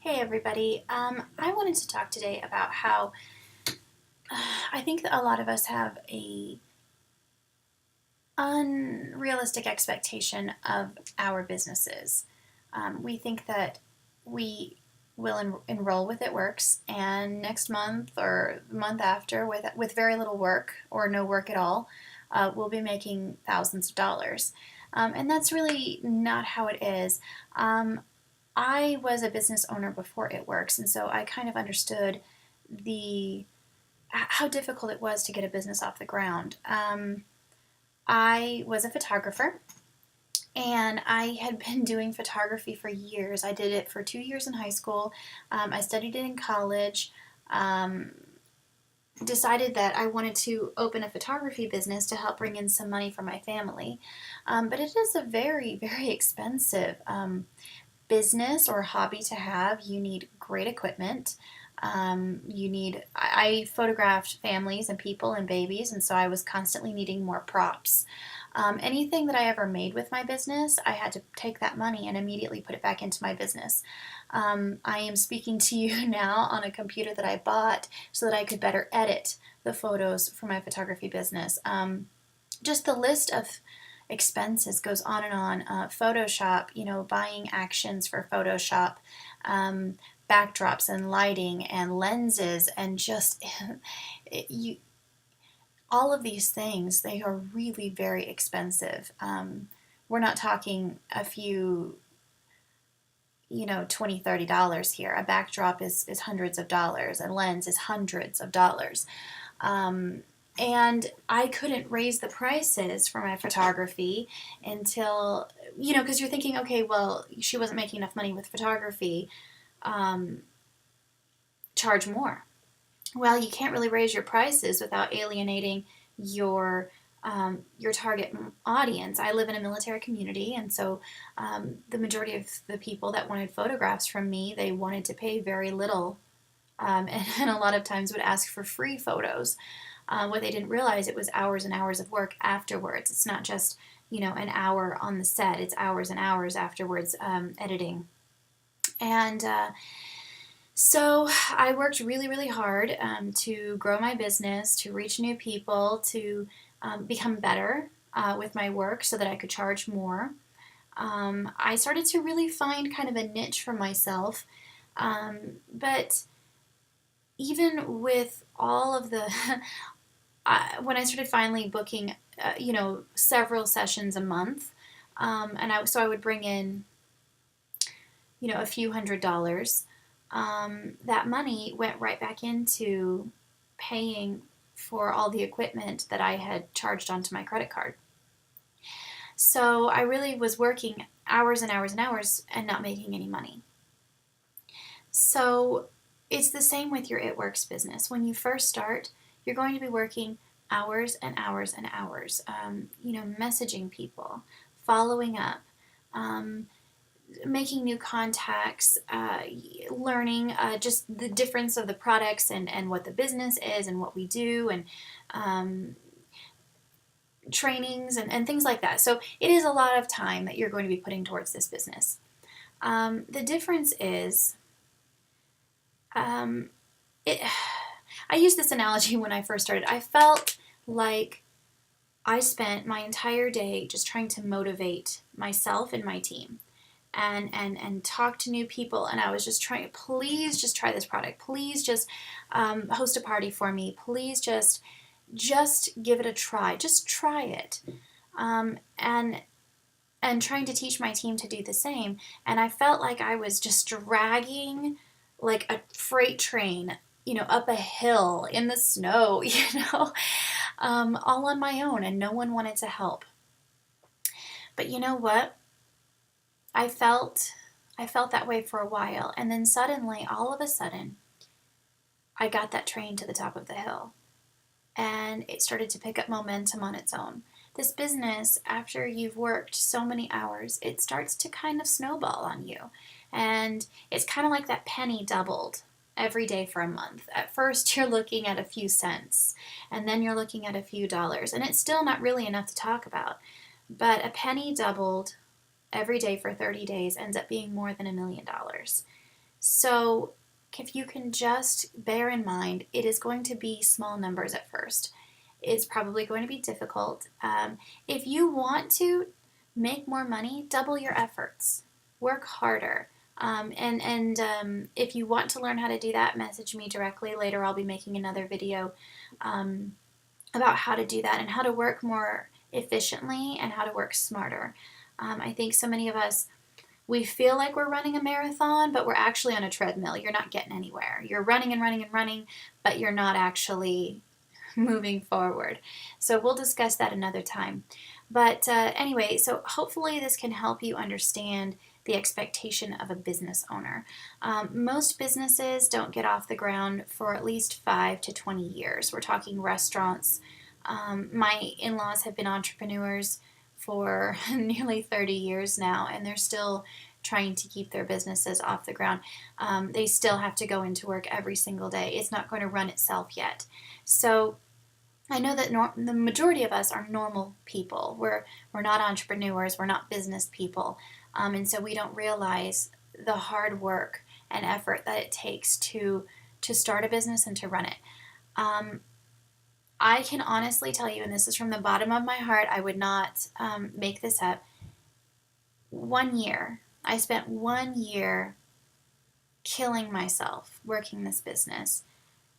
Hey everybody, I wanted to talk today about how I think that a lot of us have a unrealistic expectation of our businesses. We think that we will enroll with It Works, and next month or the month after, with very little work or no work at all, we'll be making thousands of dollars. And that's really not how it is. I was a business owner before It Works, and so I kind of understood the how difficult it was to get a business off the ground. I was a photographer, and I had been doing photography for years. I did it for 2 years in high school. I studied it in college. Um, Decided that I wanted to open a photography business to help bring in some money for my family. But it is a very, very expensive business or hobby to have. You need great equipment. I photographed families and people and babies, and so I was constantly needing more props. Anything that I ever made with my business, I had to take that money and immediately put it back into my business. I am speaking to you now on a computer that I bought so that I could better edit the photos for my photography business. Just the list of expenses goes on and on. Photoshop, buying actions for Photoshop, backdrops and lighting and lenses, and just you all of these things, they are really very expensive. We're not talking a few, $20-$30 here. A backdrop is hundreds of dollars. A lens is hundreds of dollars. And I couldn't raise the prices for my photography until, because you're thinking, okay, well, she wasn't making enough money with photography, charge more. Well, you can't really raise your prices without alienating your target audience. I live in a military community, and so the majority of the people that wanted photographs from me, they wanted to pay very little, and a lot of times would ask for free photos. What they didn't realize, it was hours and hours of work afterwards. It's not just an hour on the set. It's hours and hours afterwards, editing. And so I worked really, really hard to grow my business, to reach new people, to become better with my work so that I could charge more. I started to really find kind of a niche for myself. But even with all of the, when I started finally booking, several sessions a month, so I would bring in, a few $100s. That money went right back into paying for all the equipment that I had charged onto my credit card. So I really was working hours and hours and hours and not making any money. So it's the same with your It Works business. When you first start, you're going to be working hours and hours and hours, messaging people, following up, making new contacts, learning just the difference of the products and what the business is and what we do, and trainings and things like that. So it is a lot of time that you're going to be putting towards this business. The difference is, I used this analogy when I first started. I felt like I spent my entire day just trying to motivate myself and my team. And talk to new people, and I was just trying, please just try this product, please just host a party for me, please just give it a try, just try it, and trying to teach my team to do the same. And I felt like I was just dragging like a freight train, up a hill in the snow, all on my own, and no one wanted to help. But you know what? I felt that way for a while, and then suddenly, all of a sudden, I got that train to the top of the hill, and it started to pick up momentum on its own. This business, after you've worked so many hours, it starts to kind of snowball on you, and it's kind of like that penny doubled every day for a month. At first, you're looking at a few cents, and then you're looking at a few dollars, and it's still not really enough to talk about, but a penny doubled every day for 30 days ends up being more than $1 million. So if you can just bear in mind, it is going to be small numbers at first. It's probably going to be difficult. If you want to make more money, double your efforts, work harder. If you want to learn how to do that, message me directly. Later, I'll be making another video um, about how to do that and how to work more efficiently and how to work smarter. I think so many of us, we feel like we're running a marathon, but we're actually on a treadmill. You're not getting anywhere. You're running and running and running, but you're not actually moving forward. So we'll discuss that another time. But anyway, so hopefully this can help you understand the expectation of a business owner. Most businesses don't get off the ground for at least 5 to 20 years. We're talking restaurants. My in-laws have been entrepreneurs for nearly 30 years now, and they're still trying to keep their businesses off the ground. They still have to go into work every single day. It's not going to run itself yet. So I know that the majority of us are normal people. We're not entrepreneurs. We're not business people, and so we don't realize the hard work and effort that it takes to start a business and to run it. I can honestly tell you, and this is from the bottom of my heart, I would not make this up. 1 year, I spent 1 year killing myself working this business,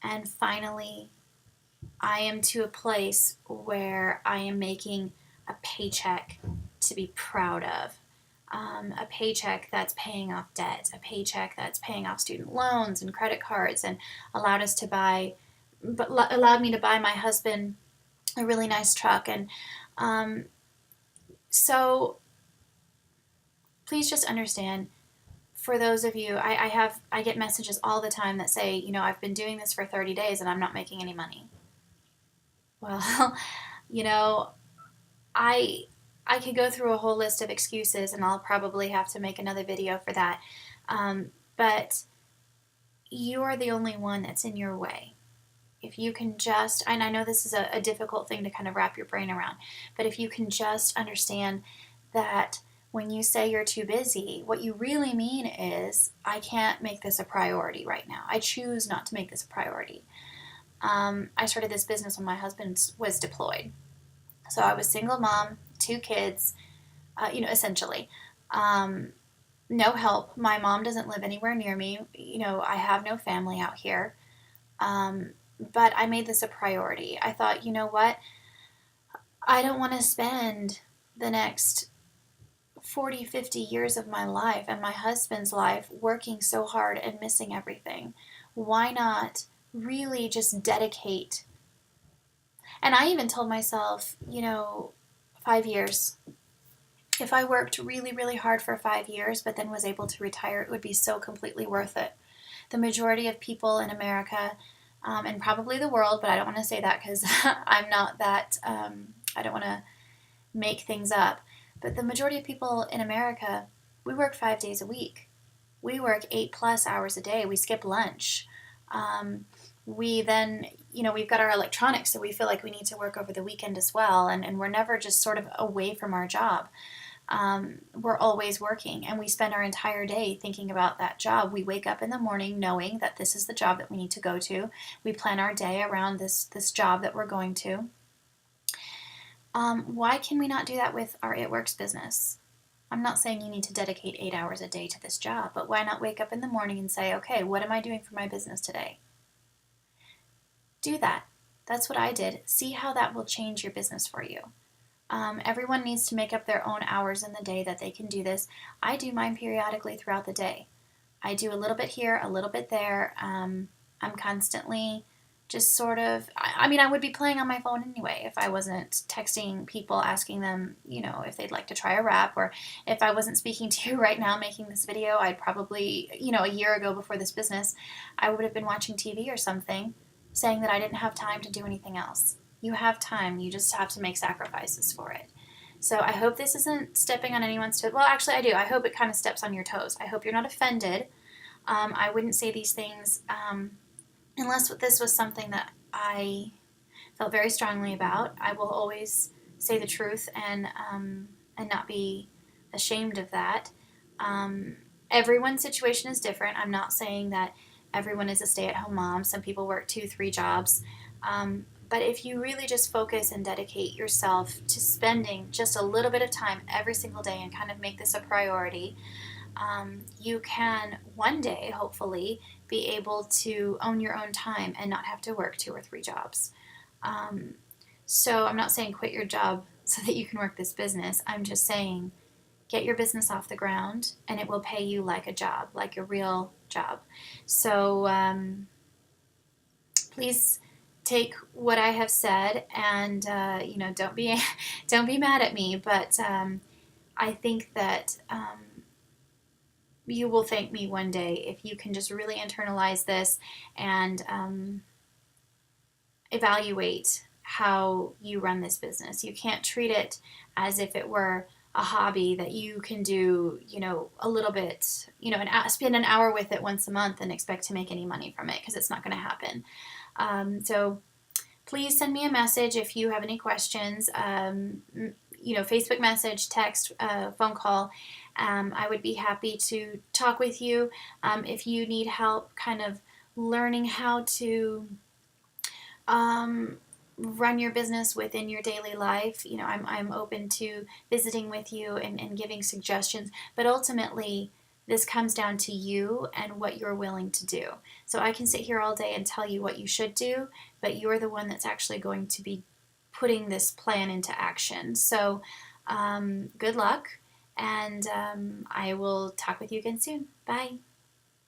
and finally I am to a place where I am making a paycheck to be proud of. A paycheck that's paying off debt, a paycheck that's paying off student loans and credit cards, and allowed us to buy, but allowed me to buy my husband a really nice truck. And so please just understand, for those of you, I get messages all the time that say, I've been doing this for 30 days and I'm not making any money. Well, you know, I I could go through a whole list of excuses, and I'll probably have to make another video for that. But you are the only one that's in your way. If you can just, and I know this is a difficult thing to kind of wrap your brain around, but if you can just understand that when you say you're too busy, what you really mean is, I can't make this a priority right now. I choose not to make this a priority. I started this business when my husband was deployed. So I was single mom, 2 kids, essentially. No help. My mom doesn't live anywhere near me. I have no family out here. But I made this a priority. I thought, you know what? I don't want to spend the next 40, 50 years of my life and my husband's life working so hard and missing everything. Why not really just dedicate? And I even told myself, 5 years. If I worked really, really hard for 5 years, but then was able to retire, it would be so completely worth it. The majority of people in America, and probably the world, but I don't want to say that because I'm not that, I don't want to make things up. But the majority of people in America, we work 5 days a week. We work 8+ hours a day. We skip lunch. We then, we've got our electronics, so we feel like we need to work over the weekend as well. And we're never just sort of away from our job. We're always working, and we spend our entire day thinking about that job. We wake up in the morning knowing that this is the job that we need to go to. We plan our day around this job that we're going to. Why can we not do that with our It Works business? I'm not saying you need to dedicate 8 hours a day to this job, but why not wake up in the morning and say, okay, what am I doing for my business today? Do that. That's what I did. See how that will change your business for you. Everyone needs to make up their own hours in the day that they can do this. I do mine periodically throughout the day. I do a little bit here, a little bit there. I'm constantly just sort of, I would be playing on my phone anyway if I wasn't texting people asking them, if they'd like to try a wrap, or if I wasn't speaking to you right now making this video, I'd probably, a year ago before this business, I would have been watching TV or something, saying that I didn't have time to do anything else. You have time, you just have to make sacrifices for it. So I hope this isn't stepping on anyone's toes. Well, actually I do. I hope it kind of steps on your toes. I hope you're not offended. I wouldn't say these things unless this was something that I felt very strongly about. I will always say the truth and not be ashamed of that. Everyone's situation is different. I'm not saying that everyone is a stay-at-home mom. Some people work 2, 3 jobs. But if you really just focus and dedicate yourself to spending just a little bit of time every single day and kind of make this a priority, you can one day, hopefully, be able to own your own time and not have to work 2 or 3 jobs. Um, so I'm not saying quit your job so that you can work this business. I'm just saying get your business off the ground and it will pay you like a job, like a real job. So please take what I have said and don't be don't be mad at me, but I think that you will thank me one day if you can just really internalize this and evaluate how you run this business. You can't treat it as if it were a hobby that you can do, a little bit, spend an hour with it once a month and expect to make any money from it because it's not going to happen. So please send me a message if you have any questions. Facebook message, text, phone call. I would be happy to talk with you. If you need help kind of learning how to run your business within your daily life, I'm open to visiting with you and giving suggestions. But ultimately, this comes down to you and what you're willing to do. So I can sit here all day and tell you what you should do, but you're the one that's actually going to be putting this plan into action. So good luck, and I will talk with you again soon. Bye.